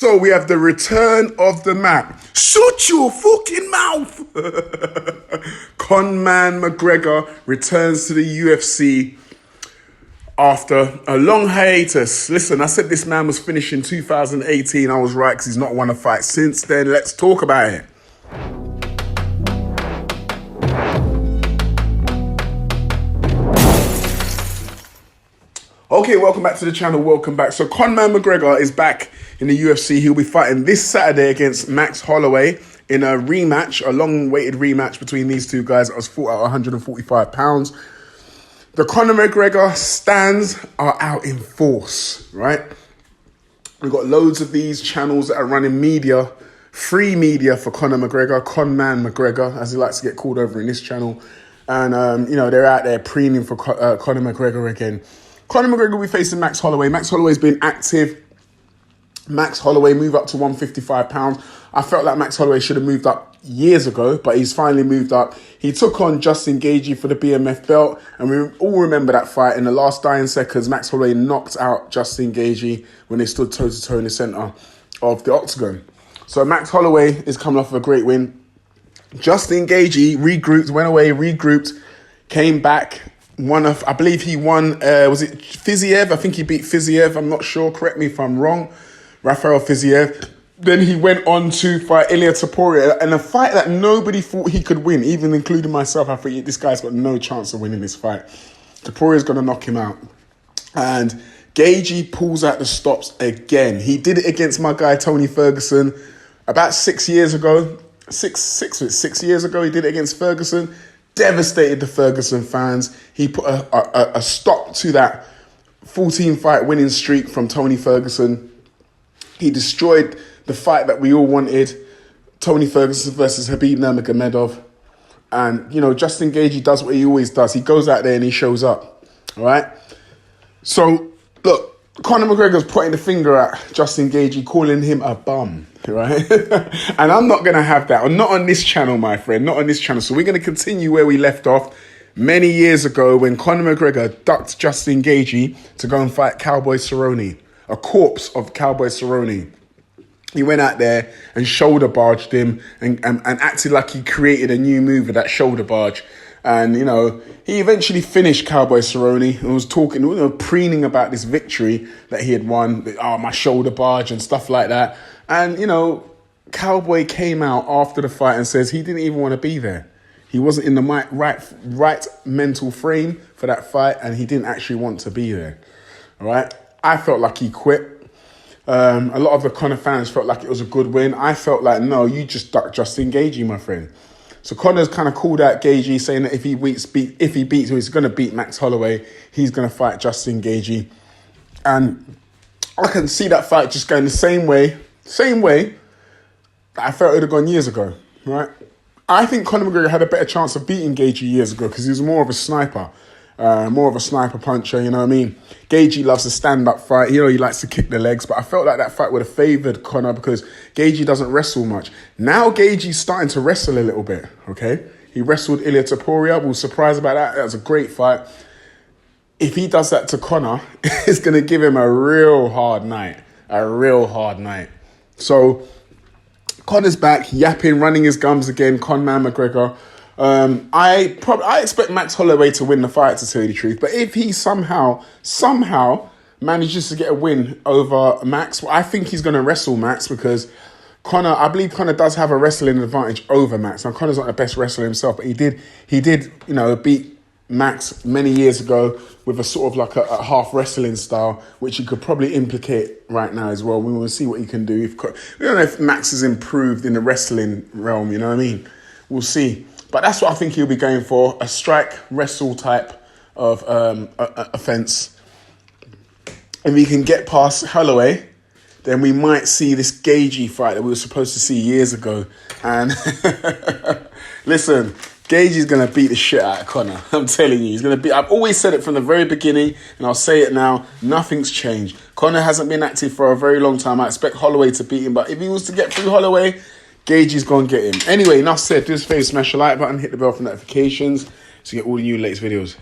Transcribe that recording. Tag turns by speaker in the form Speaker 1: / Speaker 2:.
Speaker 1: So we have the return of the Mac. Shut your fucking mouth! Conor McGregor returns to the UFC after a long hiatus. Listen, I said this man was finished in 2018. I was right, because he's not won a fight since then. Let's talk about it. Okay, welcome back to the channel. Welcome back. So Conor McGregor is back in the UFC. He'll be fighting this Saturday against Max Holloway in a rematch, a long-awaited rematch between these two guys that was fought at 145 pounds. The Conor McGregor stands are out in force, right? We've got loads of these channels that are running media, free media for Conor McGregor, Conman McGregor, as he likes to get called over in this channel. And, they're out there preening for Conor McGregor again. Conor McGregor will be facing Max Holloway. Max Holloway's been active. Max Holloway moved up to 155 pounds. I felt like Max Holloway should have moved up years ago, but he's finally moved up. He took on Justin Geathje for the BMF belt, and we all remember that fight. In the last dying seconds, Max Holloway knocked out Justin Geathje when they stood toe-to-toe in the centre of the octagon. So Max Holloway is coming off of a great win. Justin Geathje regrouped, came back. I believe he won, was it Fiziev? I think he beat Fiziev. I'm not sure. Correct me if I'm wrong. Rafael Fiziev. Then he went on to fight Ilia Topuria in a fight that nobody thought he could win, even including myself. I thought this guy's got no chance of winning this fight. Topuria's going to knock him out. And Geathje pulls out the stops again. He did it against my guy, Tony Ferguson, about 6 years ago. Six years ago, he did it against Ferguson. Devastated the Ferguson fans. He put a stop to that 14-fight winning streak from Tony Ferguson. He destroyed the fight that we all wanted, Tony Ferguson versus Khabib Nurmagomedov. And, Justin Geathje does what he always does. He goes out there and he shows up, all right? So, look, Conor McGregor's pointing the finger at Justin Geathje, calling him a bum, right? And I'm not going to have that. Not on this channel, my friend. Not on this channel. So we're going to continue where we left off many years ago when Conor McGregor ducked Justin Geathje to go and fight Cowboy Cerrone, a corpse of Cowboy Cerrone. He went out there and shoulder barged him and acted like he created a new move with that shoulder barge. And, he eventually finished Cowboy Cerrone and was talking, preening about this victory that he had won. My shoulder barge and stuff like that. And, Cowboy came out after the fight and says he didn't even want to be there. He wasn't in the right mental frame for that fight, and he didn't actually want to be there. All right? I felt like he quit. A lot of the Conor fans felt like it was a good win. I felt like, no, you just ducked Justin Geathje, my friend. So Conor's kind of called out Geathje, saying that if he beats, he's going to beat Max Holloway, he's going to fight Justin Geathje. And I can see that fight just going the same way that I felt it would have gone years ago, right? I think Conor McGregor had a better chance of beating Geathje years ago because he was more of a sniper. More of a sniper puncher, you know what I mean? Geathje loves a stand-up fight. He likes to kick the legs, but I felt like that fight would have favoured Conor because Geathje doesn't wrestle much. Now Geathje's starting to wrestle a little bit, okay? He wrestled Ilia Topuria. We were surprised about that. That was a great fight. If he does that to Conor, it's going to give him a real hard night. So Conor's back, yapping, running his gums again, Conor McGregor. I expect Max Holloway to win the fight, to tell you the truth. But if he somehow manages to get a win over Max, well, I think he's going to wrestle Max because I believe Conor does have a wrestling advantage over Max. Now, Conor's not the best wrestler himself, but he did, beat Max many years ago with a sort of like a half wrestling style, which he could probably implicate right now as well. We want to see what he can do. We don't know if Max has improved in the wrestling realm, you know what I mean? We'll see. But that's what I think he'll be going for, a strike wrestle type of offense. If he can get past Holloway, then we might see this Geathje fight that we were supposed to see years ago. And listen, Geathje's going to beat the shit out of Conor. I'm telling you, he's going to beat. I've always said it from the very beginning, and I'll say it now. Nothing's changed. Conor hasn't been active for a very long time. I expect Holloway to beat him, but if he was to get through Holloway, Geathje's going to get him. Anyway, enough said. Do us a favour, smash the like button, hit the bell for notifications to get all the new latest videos.